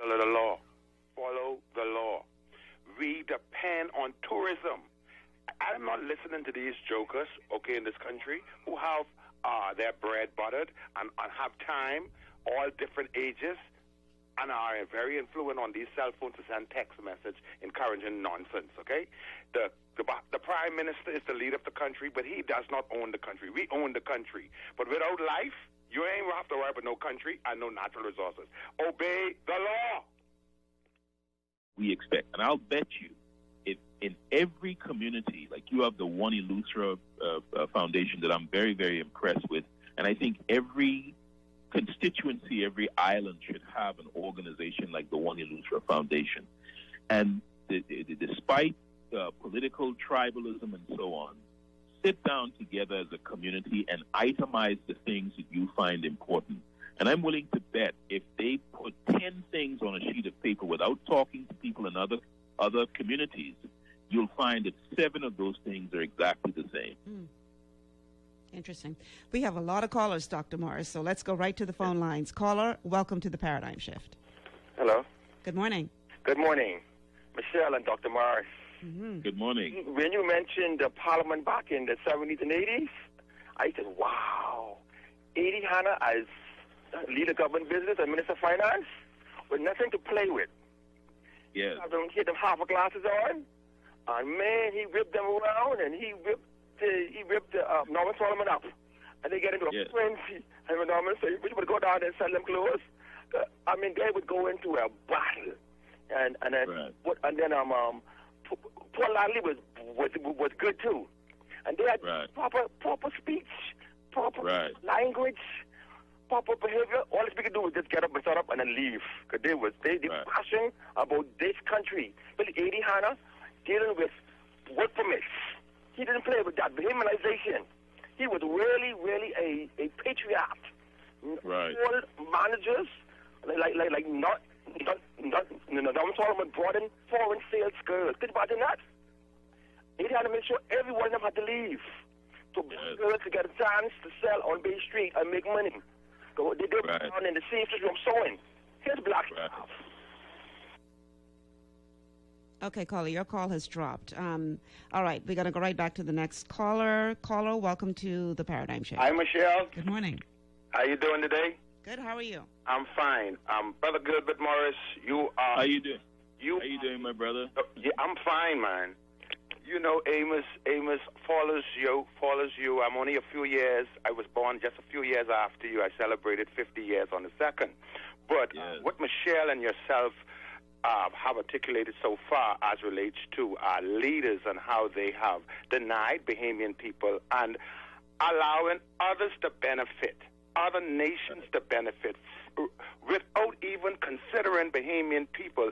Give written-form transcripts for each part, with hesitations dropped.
Follow the law. Follow the law. We depend on tourism. I'm not listening to these jokers, okay, in this country who have their bread buttered and have time, all different ages, and are very influent on these cell phones to send text message encouraging nonsense, okay? The prime minister is the leader of the country, but he does not own the country. We own the country. But without life, you ain't have to worry about no country and no natural resources. Obey the law. We expect, and I'll bet you, if in every community, like you have the One Illustra Foundation that I'm very, very impressed with, and I think every constituency, every island should have an organization like the One Illustra Foundation. And despite political tribalism and so on, sit down together as a community and itemize the things that you find important. And I'm willing to bet if they put 10 things on a sheet of paper without talking to people in other communities, you'll find that 7 of those things are exactly the same. Interesting. We have a lot of callers, Dr. Morris, so let's go right to the phone lines. Caller, welcome to the Paradigm Shift. Hello. Good morning. Good morning, Michelle and Dr. Morris. Mm-hmm. Good morning. When you mentioned the Parliament back in the 70s and 80s, I said, wow, Eddie Hanna as leader of government business and Minister of Finance with nothing to play with. Yes. He had them half glasses on, and man, he ripped them around, and he ripped Norman Solomon up. And they get into a frenzy. And Norman said, "We would go down there and sell them clothes." I mean, they would go into a battle, and then Paul Ladley was good too, and they had proper speech, proper language, proper behavior. All the speaker do was just get up and shut up and then leave, because they passion about this country. Billy Eddie Hanna dealing with work permits. He didn't play with that. Dehumanization. He was really, really a patriot. Right. All managers, like not Norman Solomon brought in foreign sales girls. Think about that. He had to make sure every one of them had to leave to girls to get a chance to sell on Bay Street and make money. So they were down in the seamstress room sewing. Here's black stuff. Okay, caller, your call has dropped. All right, we're going to go right back to the next caller. Caller, welcome to the Paradigm Shift. Hi, Michelle. Good morning. How you doing today? Good, how are you? I'm fine. Brother Gilbert Morris, you are... How you doing? How you doing, my brother? Yeah, I'm fine, man. You know, Amos follows you. I'm only a few years. I was born just a few years after you. I celebrated 50 years on the 2nd. But what Michelle and yourself have articulated so far as relates to our leaders and how they have denied Bahamian people and allowing others to benefit, other nations to benefit, without even considering Bahamian people.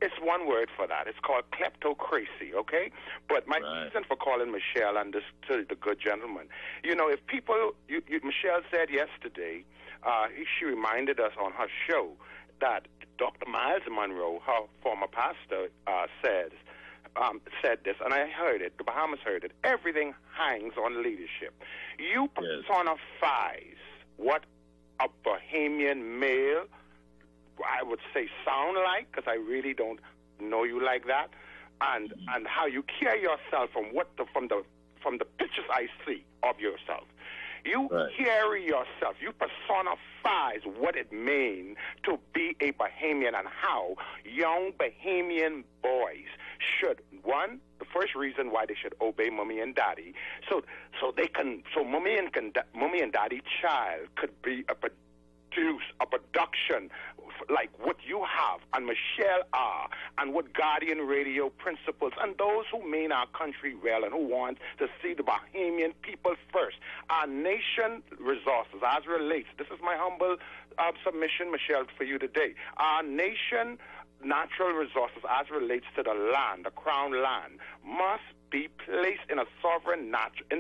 It's one word for that. It's called kleptocracy, okay? But my reason for calling Michelle and this to the good gentleman, you know, if people, Michelle said yesterday, she reminded us on her show that Dr. Miles Monroe, her former pastor, said this, and I heard it. The Bahamas heard it. Everything hangs on leadership. You personifies what a Bahamian male, I would say, sound like, because I really don't know you like that, and how you carry yourself from the pictures I see of yourself. You carry yourself, you personifies what it means to be a Bahamian and how young Bahamian boys should, the first reason why they should obey mommy and daddy, so mommy and daddy child could be a production like what you have and Michelle are, and what Guardian Radio principles, and those who mean our country well and who want to see the Bahamian people first. Our nation resources as relates, this is my humble submission, Michelle, for you today. Our nation natural resources as relates to the land, the crown land, must be placed in in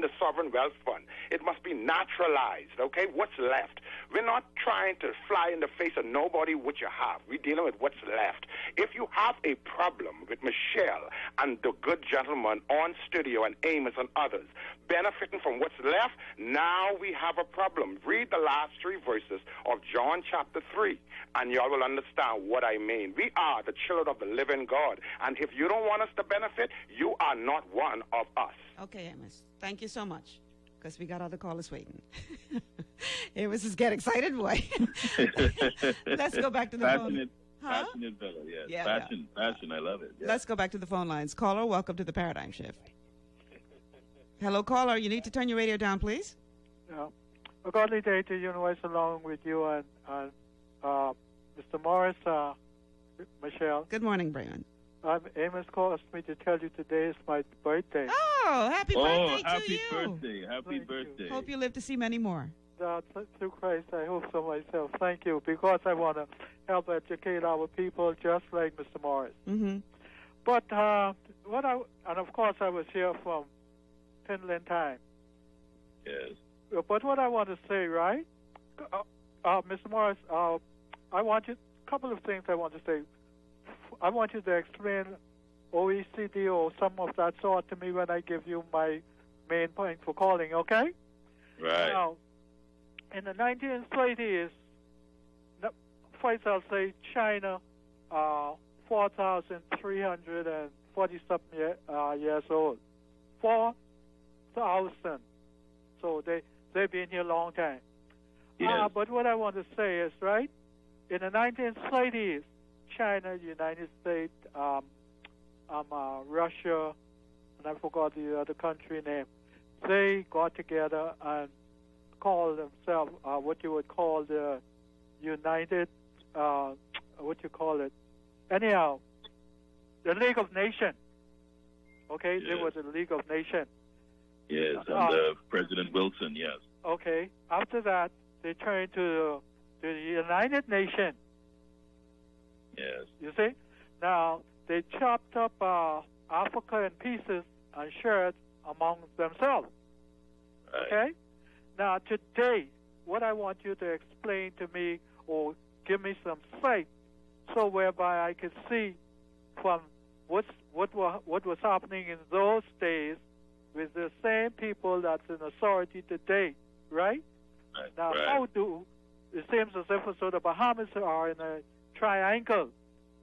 the sovereign wealth fund. It must be naturalized, okay? What's left? We're not trying to fly in the face of nobody what you have. We're dealing with what's left. If you have a problem with Michelle and the good gentleman on studio and Amos and others benefiting from what's left, now we have a problem. Read the last 3 verses of John chapter 3, and y'all will understand what I mean. We are the children of the living God, and if you don't want us to benefit, you are not one of us. Okay, Amos. Thank you so much, because we got other callers waiting. Amos is getting excited, boy. Let's go back to the phone. Passionate fellow, yes. Yeah, passion, I love it. Yeah. Let's go back to the phone lines. Caller, welcome to the Paradigm Shift. Hello, caller. You need to turn your radio down, please. Yeah. A godly day to you, and along with you and Mr. Morris, Michelle. Good morning, Brayman. Amos calls me to tell you today is my birthday. Oh, happy birthday to you. Happy birthday. Hope you live to see many more. Through Christ, I hope so myself. Thank you, because I want to help educate our people just like Mr. Morris. Mm-hmm. But and of course I was here from Finland time. Yes. But what I want to say, right, Mr. Morris, I want you, a couple of things I want to say. I want you to explain OECD or some of that sort to me when I give you my main point for calling, okay? Right. Now, in the 1930s, first I'll say China, 4,340-something years old. 4,000. So they've been here a long time. Yes. But what I want to say is, right, in the 1930s, China, United States, Russia, and I forgot the other country name, they got together and called themselves what you would call the United, anyhow, the League of Nations. Okay, yes. They were the League of Nations. Yes, and President Wilson, yes. Okay, after that, they turned to the United Nations. Yes. You see? Now, they chopped up Africa in pieces and shared among themselves. Right. Okay? Now, today, what I want you to explain to me or give me some sight so whereby I can see from what was happening in those days with the same people that's in authority today, right? Right. Now, right. It seems as if so the Bahamas are in a triangle.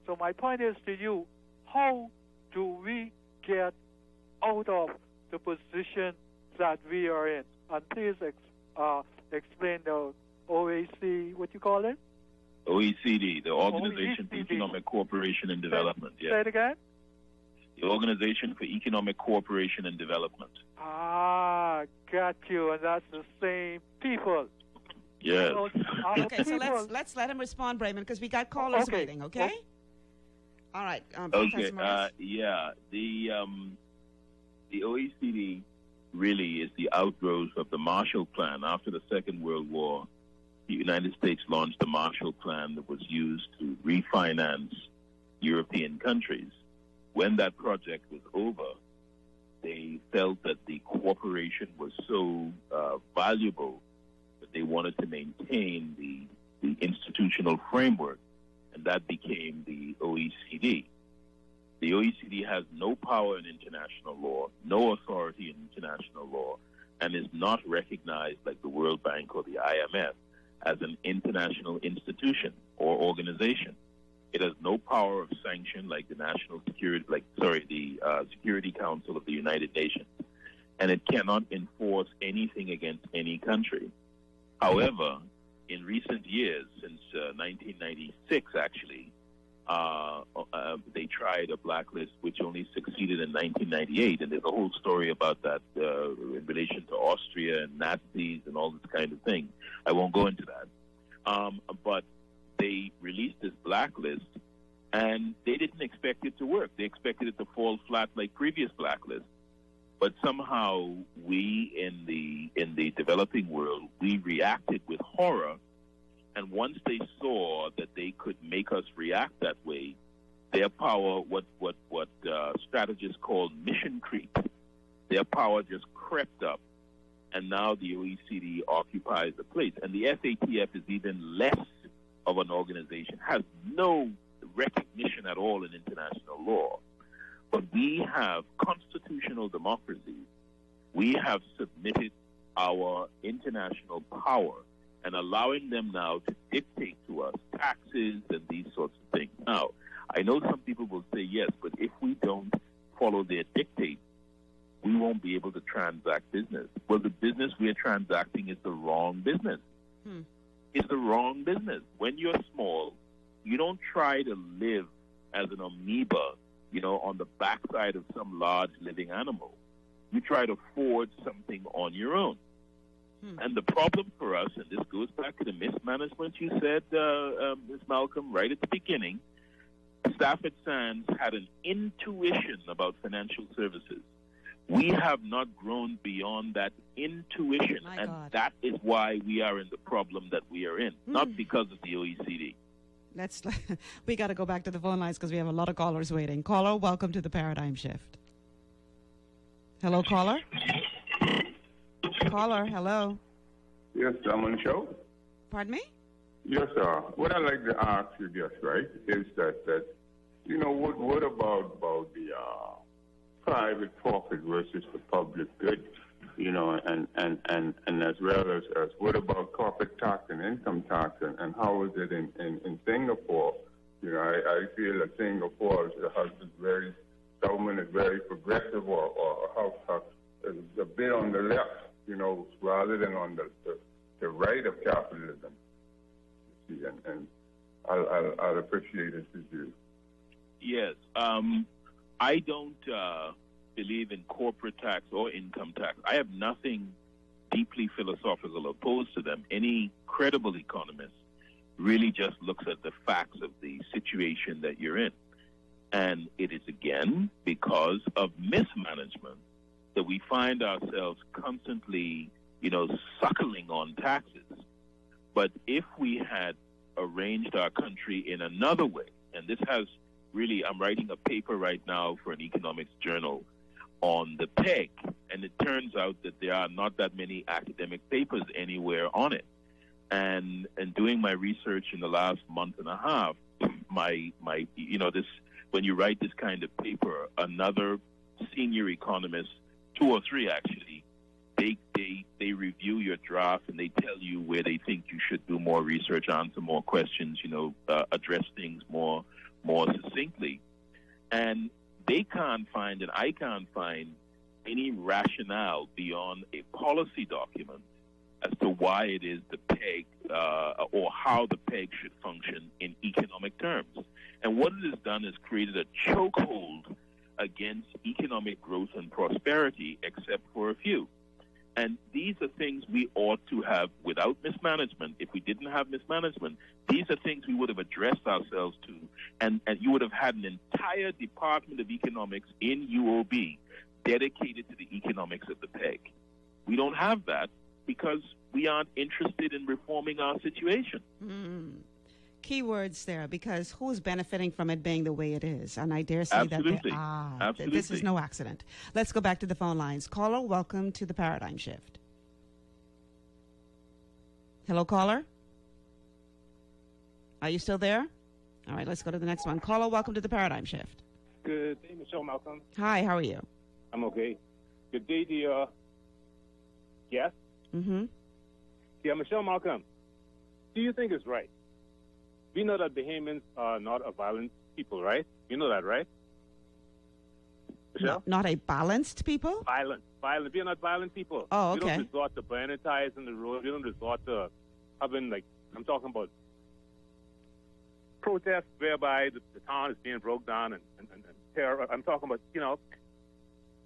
So my point is to you, how do we get out of the position that we are in? And please explain the OAC, what you call it? OECD, the Organization for Economic Cooperation and Development. Say it again? The Organization for Economic Cooperation and Development. Got you. And that's the same people. Yes. So, okay, so let's let him respond, Brayman, because we got callers waiting, okay? All right. Okay. The OECD really is the outgrowth of the Marshall Plan. After the Second World War, the United States launched the Marshall Plan that was used to refinance European countries. When that project was over, they felt that the cooperation was so valuable that they wanted to maintain the institutional framework, and that became the OECD. The OECD has no power in international law, no authority in international law, and is not recognized like the World Bank or the IMF as an international institution or organization. It has no power of sanction like the Security Council of the United Nations, and it cannot enforce anything against any country. However, in recent years, since 1996 actually, they tried a blacklist which only succeeded in 1998, and there's a whole story about that in relation to Austria and Nazis and all this kind of thing. I won't go into that. But they released this blacklist, and they didn't expect it to work. They expected it to fall flat like previous blacklists. But somehow we in the developing world, we reacted with horror. And once they saw that they could make us react that way, their power, what strategists call mission creep, their power just crept up, and now the OECD occupies the place. And the FATF is even less of an organization, has no recognition at all in international law. But we have constitutional democracy. We have submitted our international power and allowing them now to dictate to us taxes and these sorts of things. Now, I know some people will say yes, but if we don't follow their dictate, we won't be able to transact business. Well, the business we're transacting is the wrong business. It's the wrong business. When you're small, you don't try to live as an amoeba, on the backside of some large living animal. You try to forge something on your own. And the problem for us, and this goes back to the mismanagement you said, Ms. Malcolm, right at the beginning, Stafford Sands had an intuition about financial services. We have not grown beyond that intuition, and that is why we are in the problem that we are in, not because of the OECD. We got to go back to the phone lines because we have a lot of callers waiting. Caller, welcome to the Paradigm Shift. Hello, caller? Caller, hello. Yes, I'm on the show. Pardon me? Yes, sir. What I'd like to ask you, right, is that what about the private profit versus the public good, and as well as what about corporate tax and income tax, and how is it in Singapore? I feel that Singapore government is very progressive, or how a bit on the left, rather than on the right of capitalism. And I'll appreciate it to you. Yes. I don't believe in corporate tax or income tax. I have nothing deeply philosophical opposed to them. Any credible economist really just looks at the facts of the situation that you're in. And it is, again, because of mismanagement that we find ourselves constantly, suckling on taxes. But if we had arranged our country in another way, and this has really, I'm writing a paper right now for an economics journal on the PEG, and it turns out that there are not that many academic papers anywhere on it. And doing my research in the last month and a half, this, when you write this kind of paper, another senior economist, 2 or 3 actually, they review your draft and they tell you where they think you should do more research, answer more questions, address things more succinctly. And they can't find, and I can't find, any rationale beyond a policy document as to why it is the PEG or how the PEG should function in economic terms. And what it has done is created a chokehold against economic growth and prosperity, except for a few. And these are things we ought to have without mismanagement. If we didn't have mismanagement, these are things we would have addressed ourselves to, and you would have had an entire department of economics in UOB dedicated to the economics of the PEG. We don't have that because we aren't interested in reforming our situation. Key words there, because who's benefiting from it being the way it is? And I dare say Absolutely. that this is no accident. Let's go back to the phone lines. Caller, welcome to the Paradigm Shift. Hello, caller? Are you still there? All right, let's go to the next one. Caller, welcome to the Paradigm Shift. Good day, Michelle Malcolm. Hi, how are you? I'm okay. Good day, dear guest. Yeah, Michelle Malcolm, do you think it's right? We know that Bahamians are not a violent people, right? You know that, right? Michelle? Not a balanced people? Violent. We are not violent people. Oh, okay. We don't resort to burning tires in the road. We don't resort to having, I'm talking about protests whereby the town is being broke down and terror. I'm talking about,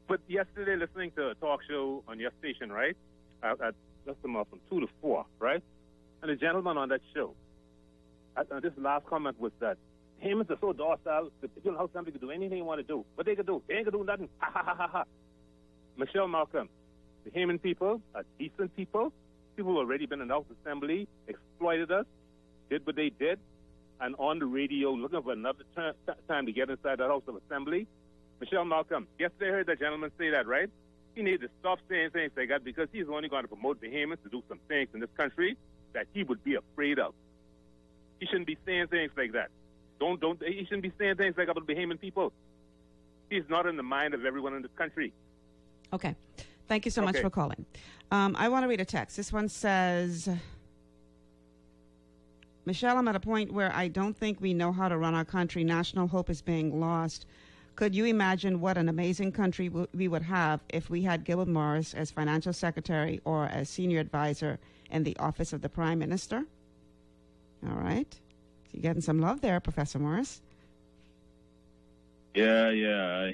But yesterday, listening to a talk show on your station, right? I listened from 2 to 4, right? And the gentleman on that show, this last comment was that Bahamians are so docile, the people in the House Assembly could do anything they want to do. What they could do? They ain't going to do nothing. Ha, ha, ha, ha, ha. Michelle Malcolm, the Bahamian people are decent people. People who already been in the House Assembly, exploited us, did what they did, and on the radio looking for another time to get inside the House of Assembly. Michelle Malcolm, yesterday I heard that gentleman say that, right? he needs to stop saying things like that because he's only going to promote Bahamians to do some things in this country that he would be afraid of. He shouldn't be saying things like that. He shouldn't be saying things like about Bahamian people. He's not in the mind of everyone in this country. Okay. Thank you so much for calling. I want to read a text. This one says, Michelle, I'm at a point where I don't think we know how to run our country. National hope is being lost. Could you imagine what an amazing country we would have if we had Gilbert Morris as financial secretary or as senior advisor in the office of the prime minister? All right. You're getting some love there, Professor Morris. Yeah.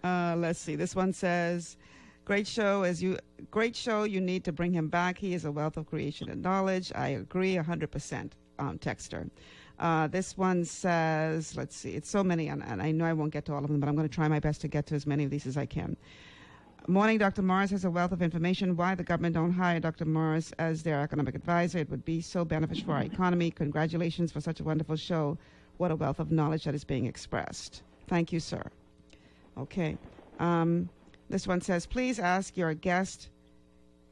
Let's see. This one says, great show. You need to bring him back. He is a wealth of creation and knowledge. I agree 100%. Texter. This one says, let's see. It's so many, and I know I won't get to all of them, but I'm going to try my best to get to as many of these as I can. Morning, Dr. Morris has a wealth of information. Why the government don't hire Dr. Morris as their economic advisor? It would be so beneficial for our economy. Congratulations for such a wonderful show. What a wealth of knowledge that is being expressed. Thank you, sir. Okay. This one says, please ask your guest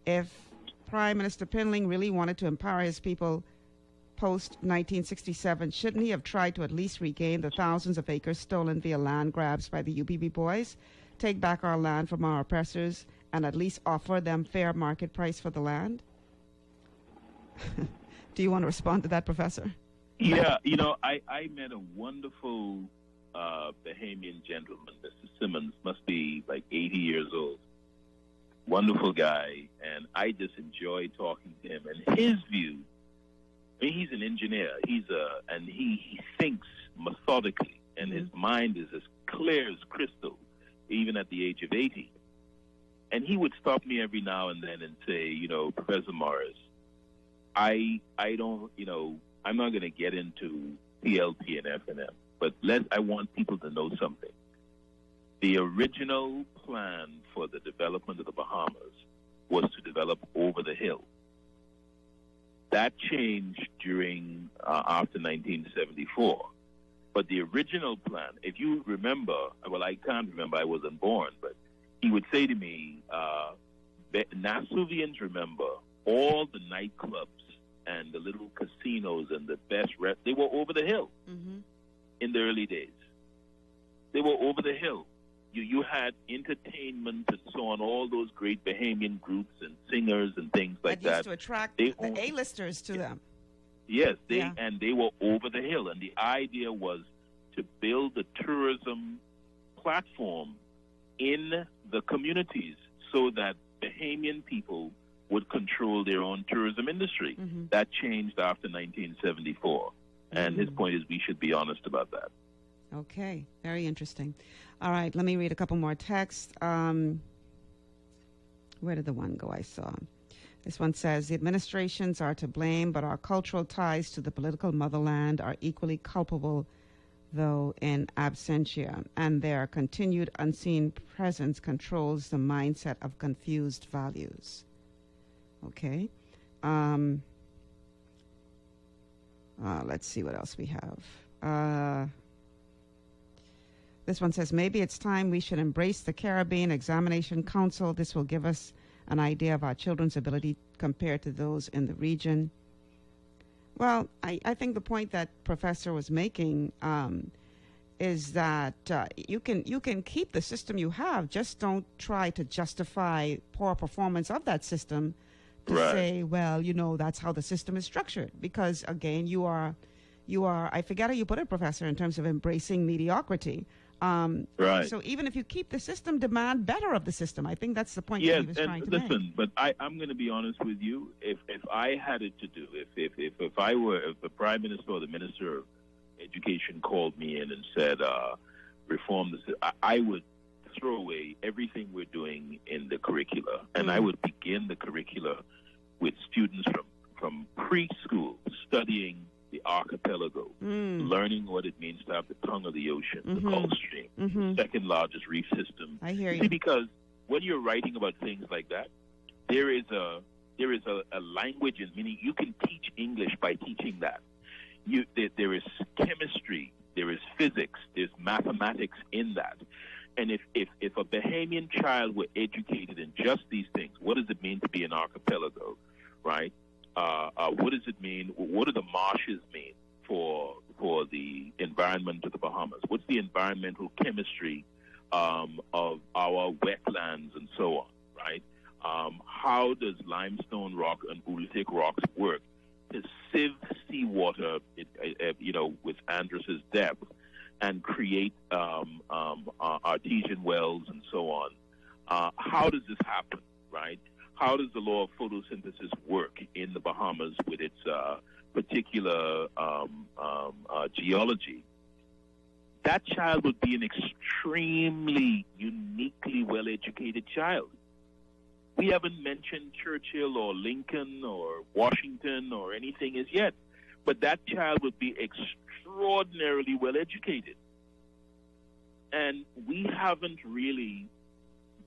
if Prime Minister Pinling really wanted to empower his people post-1967. Shouldn't he have tried to at least regain the thousands of acres stolen via land grabs by the UPB boys? Take back our land from our oppressors and at least offer them fair market price for the land? Do you want to respond to that, Professor? Yeah, I met a wonderful Bahamian gentleman, Mr. Simmons, must be like 80 years old. Wonderful guy, and I just enjoy talking to him. And his view, I mean, he's an engineer. And he thinks methodically, and his mind is as clear as crystal, even at the age of 80. And he would stop me every now and then and say, Professor Morris, I don't, I'm not going to get into PLP and FNM, but I want people to know something. The original plan for the development of the Bahamas was to develop over the hill. That changed after 1974. But the original plan, if you remember, well, I can't remember, I wasn't born, but he would say to me, Nasuvians remember all the nightclubs and the little casinos and the best they were over the hill in the early days. They were over the hill. You had entertainment and so on, all those great Bahamian groups and singers and things like that. That used to attract the A-listers to them. Yes, and they were over the hill. And the idea was to build a tourism platform in the communities so that Bahamian people would control their own tourism industry. That changed after 1974. And his point is we should be honest about that. Okay, very interesting. All right, let me read a couple more texts. Where did the one go I saw? This one says, the administrations are to blame, but our cultural ties to the political motherland are equally culpable, though in absentia, and their continued unseen presence controls the mindset of confused values. Okay. Let's see what else we have. This one says, maybe it's time we should embrace the Caribbean Examination Council. This will give us an idea of our children's ability compared to those in the region. Well, I think the point that Professor was making is that you can keep the system you have, just don't try to justify poor performance of that system to say, well, that's how the system is structured. Because, again, you are, I forget how you put it, Professor, in terms of embracing mediocrity. So even if you keep the system, demand better of the system. I think that's the point that he was trying to make. Listen, but I'm going to be honest with you. If I had it to do, if the Prime Minister or the Minister of Education called me in and said, reform the system, I would throw away everything we're doing in the curricula, and I would begin the curricula with students from preschool studying the archipelago, learning what it means to have the tongue of the ocean, the Gulf Stream, the second largest reef system. I hear you. See, because when you're writing about things like that, there is a language, and meaning you can teach English by teaching that. There is chemistry, there is physics, there's mathematics in that. And if a Bahamian child were educated in just these things, what does it mean to be an archipelago, right? What does it mean? What do the marshes mean for the environment of the Bahamas? What's the environmental chemistry of our wetlands and so on, right? How does limestone rock and oolitic rocks work to sieve seawater, with Andrus's depth, and create artesian wells and so on? How does this happen, right? How does the law of photosynthesis work in the Bahamas with its particular geology? That child would be an extremely, uniquely well-educated child. We haven't mentioned Churchill or Lincoln or Washington or anything as yet, but that child would be extraordinarily well-educated. And we haven't really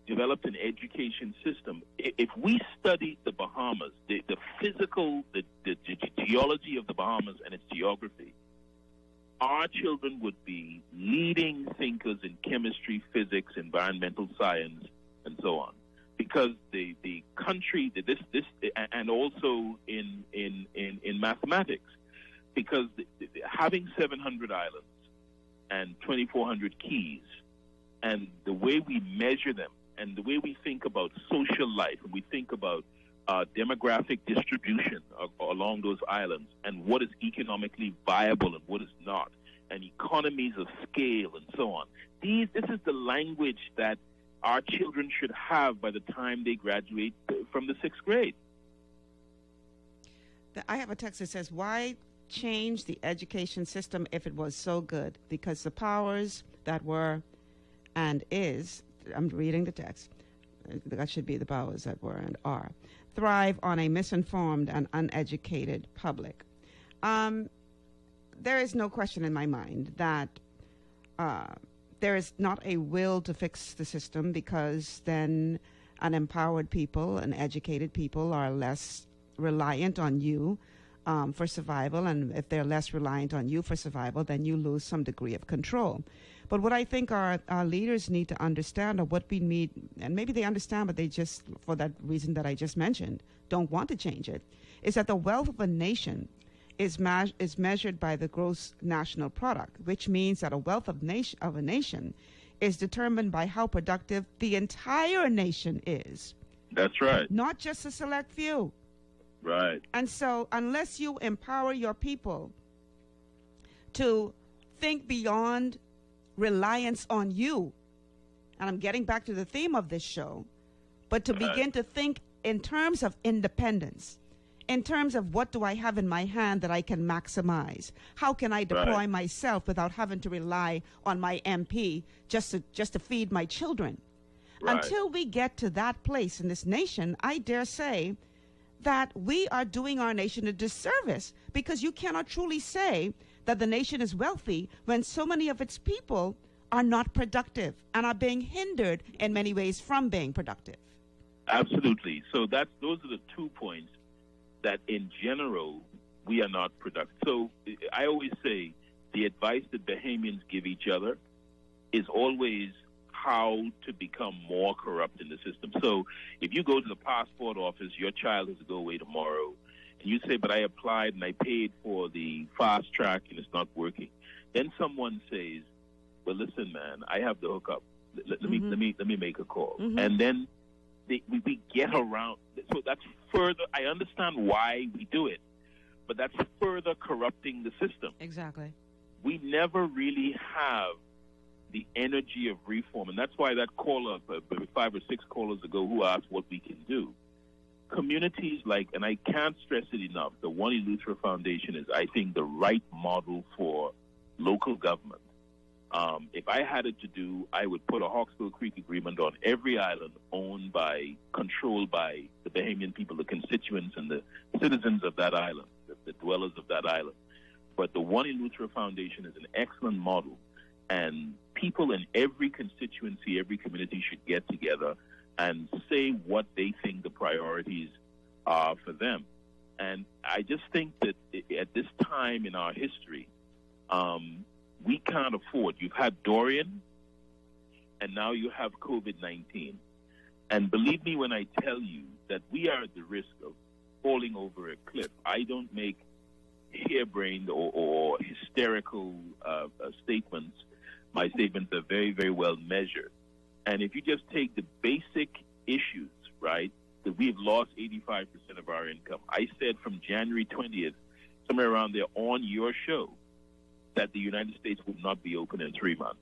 developed an education system. If we studied the Bahamas, the physical, the geology of the Bahamas and its geography, our children would be leading thinkers in chemistry, physics, environmental science, and so on. Because the country, and also in mathematics, because having 700 islands and 2,400 keys, and the way we measure them, and the way we think about social life, and we think about demographic distribution along those islands, and what is economically viable and what is not, and economies of scale and so on. This is the language that our children should have by the time they graduate from the 6th grade. I have a text that says, why change the education system if it was so good? Because the powers that were and is, I'm reading the text, that should be the powers that were and are, thrive on a misinformed and uneducated public. There is no question in my mind that there is not a will to fix the system, because then an empowered people and educated people are less reliant on you for survival. And if they're less reliant on you for survival, then you lose some degree of control. But what I think our leaders need to understand, or what we need, and maybe they understand, but they just, for that reason that I just mentioned, don't want to change it, is that the wealth of a nation is measured by the gross national product, which means that a wealth of a nation is determined by how productive the entire nation is. That's right. Not just a select few. Right. And so unless you empower your people to think beyond reliance on you, and I'm getting back to the theme of this show, but to begin to think in terms of independence, in terms of what do I have in my hand that I can maximize? How can I deploy myself without having to rely on my MP just to feed my children? Right. Until we get to that place in this nation, I dare say that we are doing our nation a disservice, because you cannot truly say that the nation is wealthy when so many of its people are not productive and are being hindered in many ways from being productive. Absolutely. So those are the 2 points that in general we are not productive. So I always say the advice that Bahamians give each other is always how to become more corrupt in the system. So if you go to the passport office, your child has to go away tomorrow, and you say, but I applied and I paid for the fast track and it's not working. Then someone says, well, listen, man, I have the hookup. Let me make a call. Mm-hmm. And then we get around. So that's further, I understand why we do it, but that's further corrupting the system. Exactly. We never really have the energy of reform. And that's why that caller, 5 or 6 callers ago, who asked what we can do. Communities like, and I can't stress it enough, the One Eleuthera Foundation is, I think, the right model for local government. If I had it to do, I would put a Hawksbill Creek agreement on every island controlled by the Bahamian people, the constituents and the citizens of that island, the dwellers of that island. But the One Eleuthera Foundation is an excellent model, and people in every constituency, every community should get together and say what they think the priorities are for them. And I just think that at this time in our history, we can't afford. You've had Dorian, and now you have COVID-19. And believe me when I tell you that we are at the risk of falling over a cliff. I don't make harebrained or hysterical statements. My statements are very, very well measured. And if you just take the basic issues, right, that we've lost 85% of our income. I said from January 20th, somewhere around there on your show, that the United States would not be open in 3 months.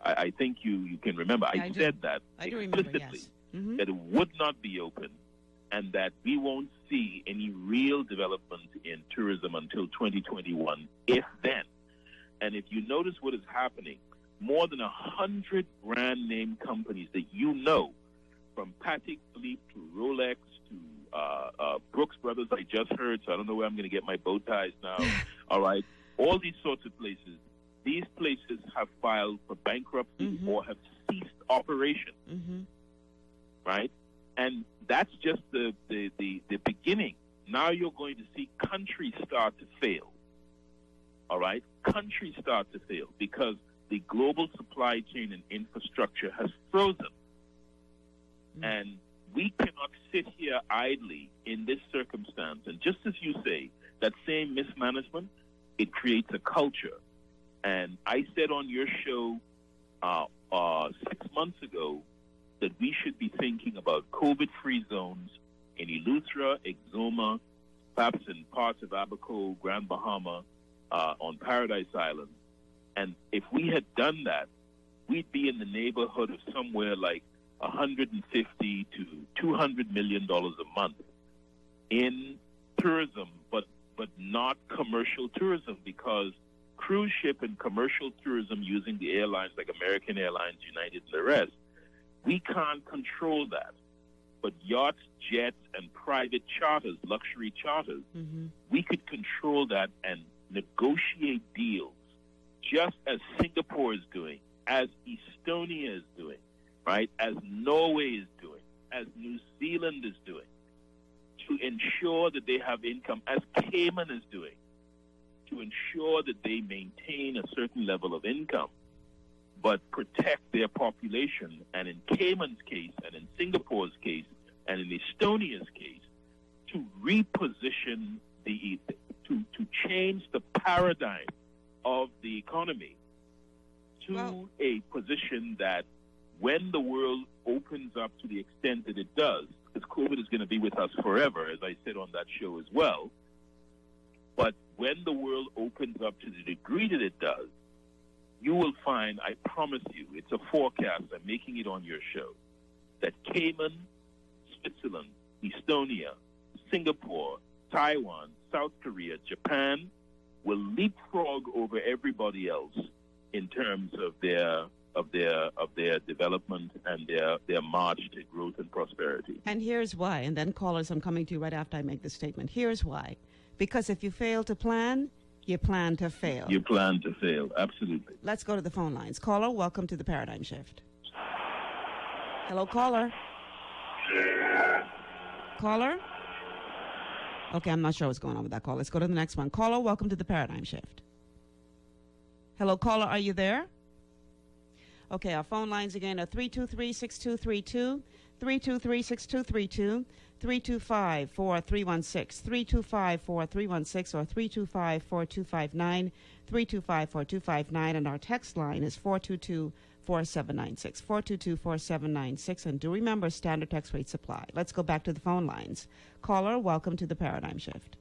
I think you can remember. Yeah, I said that explicitly, yes. Mm-hmm. that it would not be open and that we won't see any real development in tourism until 2021, if then. And if you notice what is happening, more than 100 brand name companies that you know, from Patek Philippe to Rolex to Brooks Brothers, I just heard, so I don't know where I'm going to get my bow ties now. All right. All these sorts of places, these places have filed for bankruptcy or have ceased operation. Right? And that's just the beginning. Now you're going to see countries start to fail. All right? Countries start to fail because the global supply chain and infrastructure has frozen. And we cannot sit here idly in this circumstance. And just as you say, that same mismanagement, it creates a culture. And I said on your show 6 months ago that we should be thinking about COVID-free zones in Eleuthera, Exuma, perhaps in parts of Abaco, Grand Bahama, on Paradise Island. And if we had done that, we'd be in the neighborhood of somewhere like $150 to $200 million a month in tourism, but not commercial tourism, because cruise ship and commercial tourism using the airlines like American Airlines, United, and the rest, we can't control that. But yachts, jets, and private charters, luxury charters, we could control that and negotiate deals, just as Singapore is doing, as Estonia is doing, right, as Norway is doing, as New Zealand is doing, to ensure that they have income, as Cayman is doing, to ensure that they maintain a certain level of income, but protect their population. And in Cayman's case, and in Singapore's case, and in Estonia's case, to reposition to change the paradigm of the economy to a position that when the world opens up to the extent that it does, because COVID is going to be with us forever, as I said on that show as well, but when the world opens up to the degree that it does, you will find, I promise you, it's a forecast, I'm making it on your show, that Cayman, Switzerland, Estonia, Singapore, Taiwan, South Korea, Japan will leapfrog over everybody else in terms of their development and their march to growth and prosperity. And here's why. And then callers, I'm coming to you right after I make this statement. Here's why. Because if you fail to plan, you plan to fail. You plan to fail, absolutely. Let's go to the phone lines. Caller, welcome to the Paradigm Shift. Hello, caller. Caller? Okay, I'm not sure what's going on with that call. Let's go to the next one. Caller, welcome to the Paradigm Shift. Hello, caller, are you there? Okay, our phone lines again are 323-6232, 323-6232, 325-4316, 325-4316, or 325-4259, 325-4259, and our text line is 422-4796, 422-4796, and do remember standard text rate supply. Let's go back to the phone lines. Caller, welcome to the Paradigm Shift.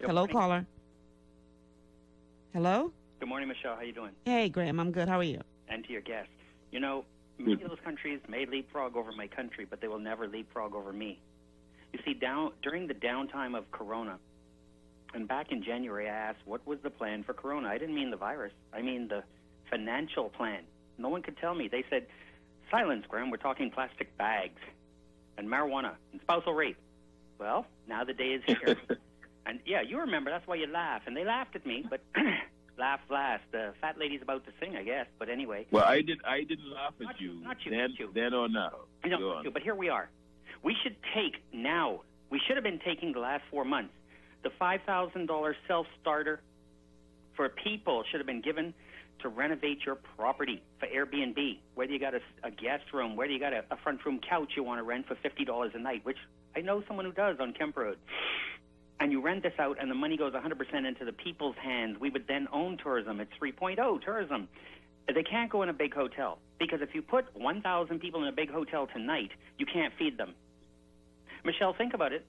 Hello, caller. Hello? Good morning, Michelle. How you doing? Hey, Graham. I'm good. How are you? And to your guest. You know, many of those countries may leapfrog over my country, but they will never leapfrog over me. You see, during the downtime of Corona, and back in January, I asked, what was the plan for Corona? I didn't mean the virus. I mean the financial plan. No one could tell me. They said, silence, Graham. We're talking plastic bags and marijuana and spousal rape. Well, now the day is here. And, yeah, you remember. That's why you laugh. And they laughed at me, but... laugh last. The fat lady's about to sing, I guess. But anyway. Well, I didn't laugh at you. Not you. Then or now. No, but here we are. We should take now. We should have been taking the last 4 months the $5,000 self-starter for people should have been given to renovate your property for Airbnb, whether you got a guest room, whether you got a front room couch you want to rent for $50 a night, which I know someone who does on Kemp Road. And you rent this out, and the money goes 100% into the people's hands. We would then own tourism. It's 3.0 tourism. They can't go in a big hotel, because if you put 1,000 people in a big hotel tonight, you can't feed them. Michelle, think about it.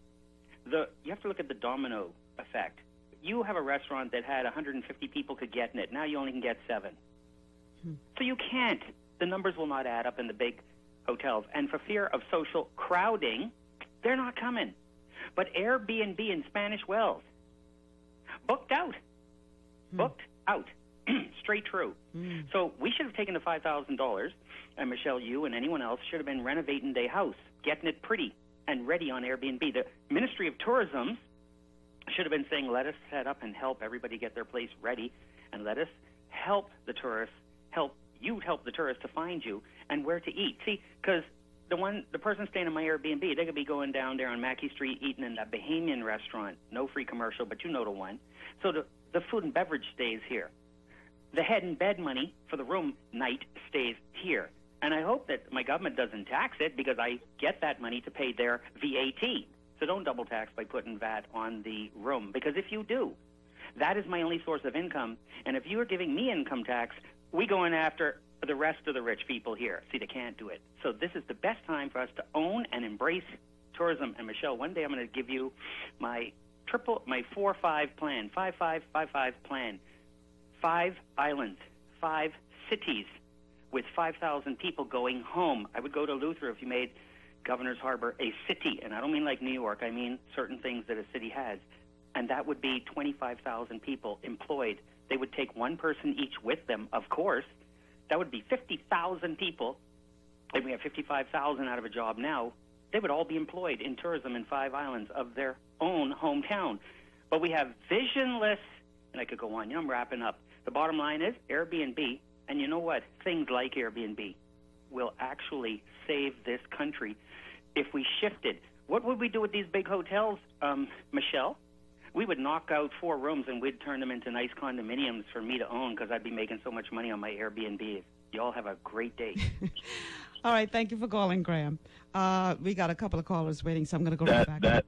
You have to look at the domino effect. You have a restaurant that had 150 people could get in it. Now you only can get 7. So you can't. The numbers will not add up in the big hotels. And for fear of social crowding, they're not coming. But Airbnb in Spanish Wells, booked out. Booked out. Straight through. So we should have taken the $5,000, and Michelle, you and anyone else should have been renovating their house, getting it pretty and ready on Airbnb. The Ministry of Tourism should have been saying, let us set up and help everybody get their place ready, and let us help the tourists, help the tourists to find you and where to eat. See, because the person staying in my Airbnb, they could be going down there on Mackey Street eating in that Bahamian restaurant. No free commercial, but you know the one. So the food and beverage stays here. The head and bed money for the room night stays here. And I hope that my government doesn't tax it, because I get that money to pay their VAT. So don't double tax by putting VAT on the room, because if you do, that is my only source of income. And if you are giving me income tax, we go in after the rest of the rich people here. See, they can't do it. So this is the best time for us to own and embrace tourism. And Michelle, one day I'm going to give you my 4-5 plan, 5-5-5-5 plan. 5 islands, 5 cities with 5,000 people going home. I would go to Luther if you made Governor's Harbor a city, and I don't mean like New York. I mean certain things that a city has. And that would be 25,000 people employed. They would take one person each with them, of course. That would be 50,000 people. And we have 55,000 out of a job now. They would all be employed in tourism in 5 islands of their own hometown. But we have visionless, and I could go on. I'm wrapping up. The bottom line is Airbnb, and you know what? Things like Airbnb will actually save this country if we shifted. What would we do with these big hotels, Michelle? We would knock out 4 rooms and we'd turn them into nice condominiums for me to own, because I'd be making so much money on my Airbnb. You all have a great day. All right, thank you for calling, Graham. We got a couple of callers waiting, so I'm going to go right back.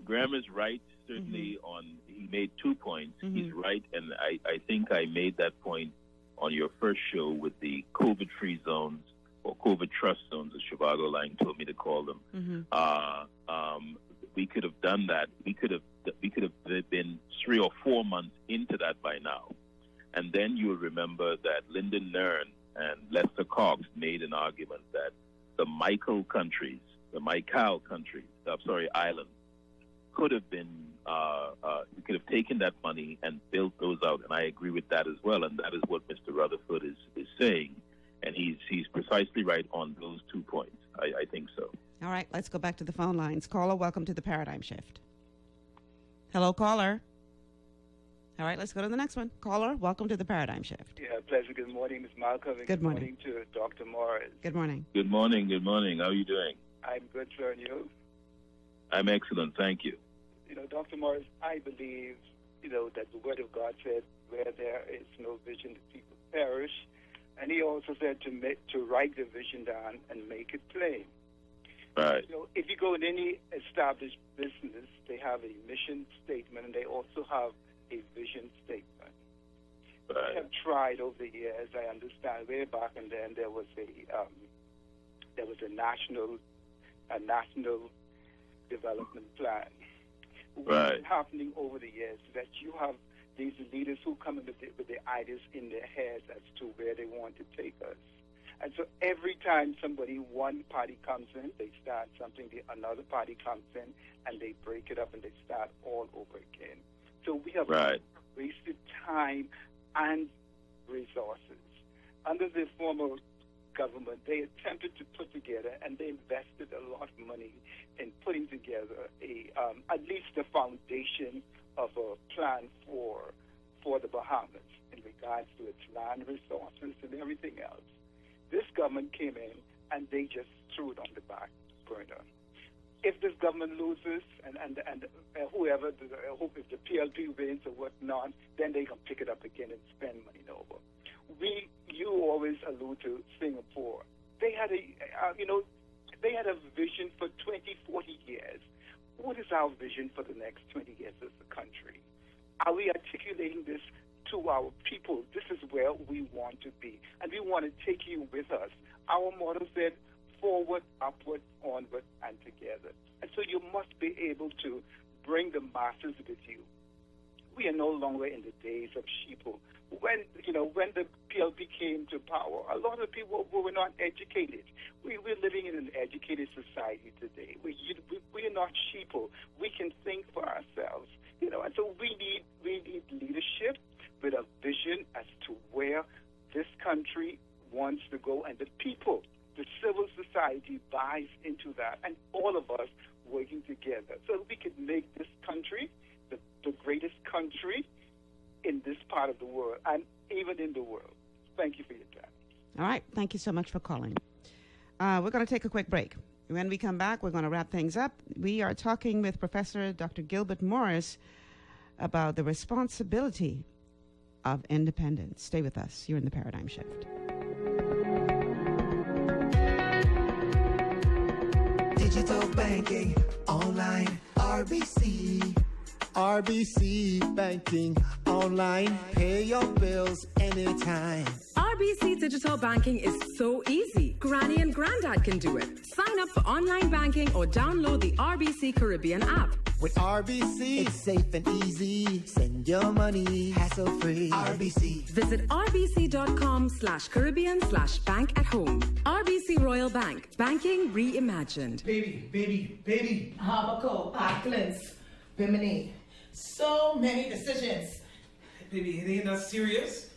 Graham is right, certainly he made 2 points. He's right, and I think I made that point on your first show with the COVID-free zones, or COVID trust zones, as Chicago Lang told me to call them. We could have done that. We could have been 3 or 4 months into that by now. And then you'll remember that Lyndon Nairn and Lester Cox made an argument that the Michael islands could have been, we could have taken that money and built those out. And I agree with that as well. And that is what Mr. Rutherford is saying. And he's precisely right on those 2 points. I think so. All right, let's go back to the phone lines. Caller, welcome to the Paradigm Shift. Hello, caller. All right, let's go to the next one. Caller, welcome to the Paradigm Shift. Yeah, pleasure. Good morning, Ms. Malcolm. Good morning. Good morning to Dr. Morris. Good morning. Good morning. Good morning. How are you doing? I'm good, sir, and you? I'm excellent. Thank you. Dr. Morris, I believe, that the Word of God said, where there is no vision, the people perish. And he also said to write the vision down and make it plain. Right. If you go in any established business, they have a mission statement, and they also have a vision statement. Right. I have tried over the years. I understand way back, and then there was a national development plan. Right. What's happening over the years is that you have these leaders who come in with the ideas in their heads as to where they want to take us. And so every time one party comes in, they start something, another party comes in, and they break it up and they start all over again. So we have wasted time and resources. Under the former government, they attempted to put together, and they invested a lot of money in putting together at least the foundation of a plan for the Bahamas in regards to its land resources and everything else. This government came in and they just threw it on the back burner. if this government loses and whoever, I hope if the PLP wins or whatnot, then they can pick it up again and spend money over. You always allude to Singapore. They had they had a vision for 20, 40 years. What is our vision for the next 20 years as a country? Are we articulating this to our people? This is where we want to be, and we want to take you with us. Our motto said, forward, upward, onward, and together. And so you must be able to bring the masses with you. We are no longer in the days of sheeple. When the PLP came to power, a lot of people were not educated. We're living in an educated society today. We are not sheeple. We can think for ourselves, and so we need leadership with a vision as to where this country wants to go, and the people, the civil society buys into that, and all of us working together so that we can make this country the greatest country in this part of the world and even in the world. Thank you for your time. All right. Thank you so much for calling. We're going to take a quick break. When we come back, we're going to wrap things up. We are talking with Professor Dr. Gilbert Morris about the responsibility of independence. Stay with us. You're in the Paradigm Shift. Digital banking, online, RBC. RBC banking, online, pay your bills anytime. RBC Digital Banking is so easy. Granny and Granddad can do it. Sign up for online banking or download the RBC Caribbean app. With RBC, it's safe and easy. Send your money hassle-free. RBC. Visit rbc.com/Caribbean/bank at home. RBC Royal Bank. Banking reimagined. Baby. Habako, Parklands, Bimini. So many decisions. Baby, it ain't that serious.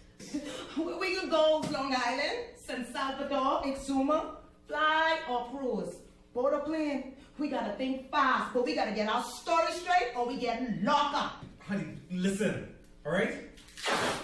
We can go Long Island, San Salvador, Exuma, fly or cruise. Board or plane. We gotta think fast, but we gotta get our story straight or we getting locked up. Honey, listen, all right?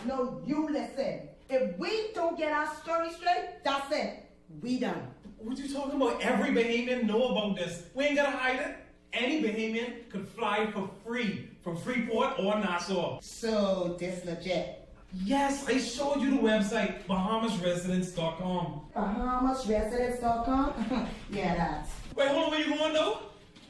No, you listen. If we don't get our story straight, that's it. We done. What you talking about? Every Bahamian know about this. We ain't gotta hide it. Any Bahamian could fly for free from Freeport or Nassau. So, this legit. Yes, I showed you the website, BahamasResidence.com. BahamasResidence.com? Yeah, that's. Wait, hold on, where you going though?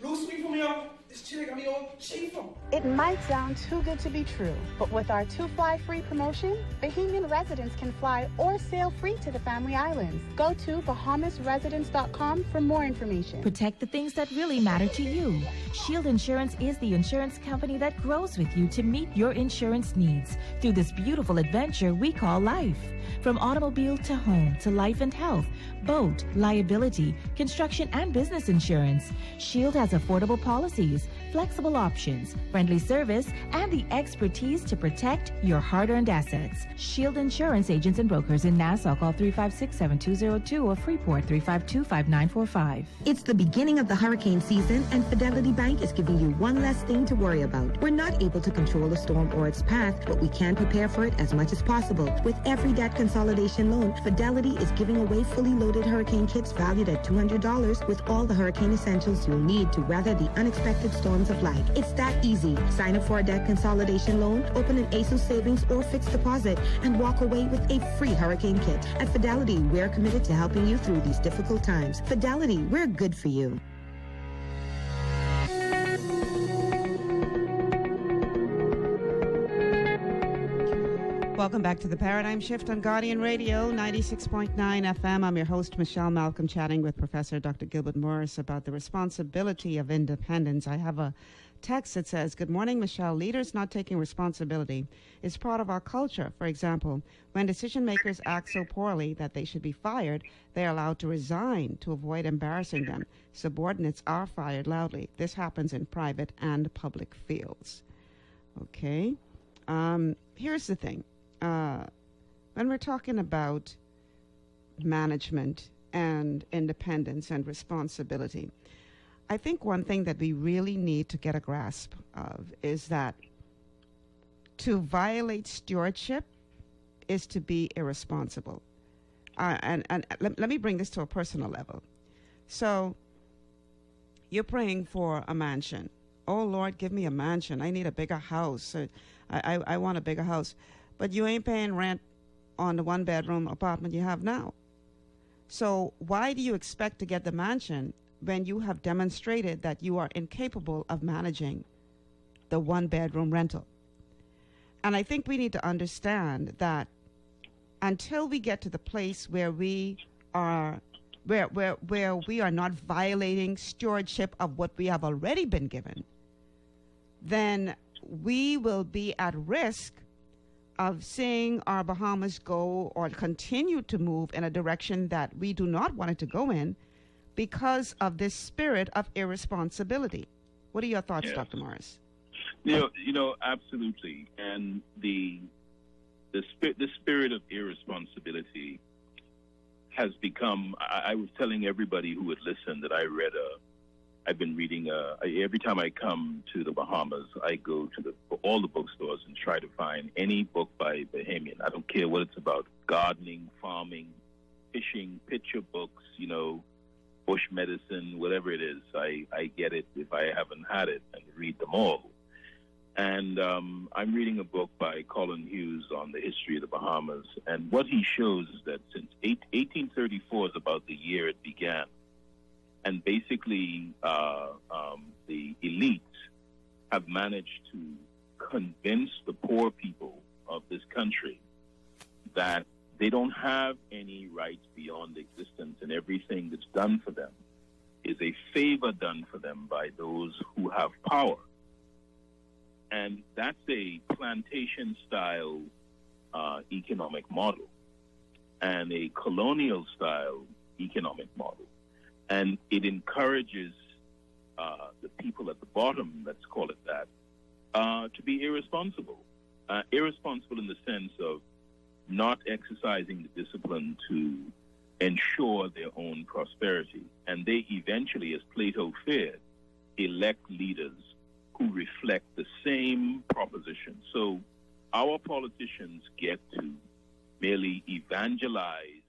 Loose me from here. This chick got me all cheap. It might sound too good to be true, but with our 2 Fly Free promotion, Bahamian residents can fly or sail free to the Family Islands. Go to BahamasResidence.com for more information. Protect the things that really matter to you. Shield Insurance is the insurance company that grows with you to meet your insurance needs through this beautiful adventure we call life. From automobile to home to life and health, boat, liability, construction, and business insurance, Shield has affordable policies, flexible options, friendly service, and the expertise to protect your hard-earned assets. Shield Insurance agents and brokers in Nassau, call 356-7202 or Freeport 352-5945. It's the beginning of the hurricane season, and Fidelity Bank is giving you one less thing to worry about. We're not able to control a storm or its path, but we can prepare for it as much as possible. With every debt consolidation loan, Fidelity is giving away fully loaded hurricane kits valued at $200 with all the hurricane essentials you'll need to weather the unexpected storms of life. It's that easy. Sign up for a debt consolidation loan, open an ASUS savings or fixed deposit, and walk away with a free hurricane kit. At Fidelity, we're committed to helping you through these difficult times. Fidelity, we're good for you. Welcome back to the Paradigm Shift on Guardian Radio, 96.9 FM. I'm your host, Michelle Malcolm, chatting with Professor Dr. Gilbert Morris about the responsibility of independence. I have a text that says, "Good morning, Michelle. Leaders not taking responsibility is part of our culture. For example, when decision makers act so poorly that they should be fired, they are allowed to resign to avoid embarrassing them. Subordinates are fired loudly. This happens in private and public fields." Okay. Here's the thing. When we're talking about management and independence and responsibility, I think one thing that we really need to get a grasp of is that to violate stewardship is to be irresponsible. And let me bring this to a personal level. So You're praying for a mansion. Oh, Lord, give me a mansion. I need a bigger house. I want a bigger house. But you ain't paying rent on the one-bedroom apartment you have now. So why do you expect to get the mansion when you have demonstrated that you are incapable of managing the one-bedroom rental? And I think we need to understand that until we get to the place where we are where we are not violating stewardship of what we have already been given, then we will be at risk of seeing our Bahamas go or continue to move in a direction that we do not want it to go in because of this spirit of irresponsibility. What are your thoughts, Yes. Dr. Morris? You know, absolutely. And the spirit of irresponsibility has become, I was telling everybody who would listen that I've been reading, every time I come to the Bahamas, I go to all the bookstores and try to find any book by Bahamian. I don't care what it's about, gardening, farming, fishing, picture books, you know, bush medicine, whatever it is. I get it if I haven't had it and read them all. And I'm reading a book by Colin Hughes on the history of the Bahamas. And what he shows is that since 1834 is about the year it began. And basically, the elites have managed to convince the poor people of this country that they don't have any rights beyond existence, and everything that's done for them is a favor done for them by those who have power. And that's a plantation-style economic model and a colonial-style economic model. And it encourages the people at the bottom, let's call it that, to be irresponsible. Irresponsible in the sense of not exercising the discipline to ensure their own prosperity. And they eventually, as Plato feared, elect leaders who reflect the same proposition. So our politicians get to merely evangelize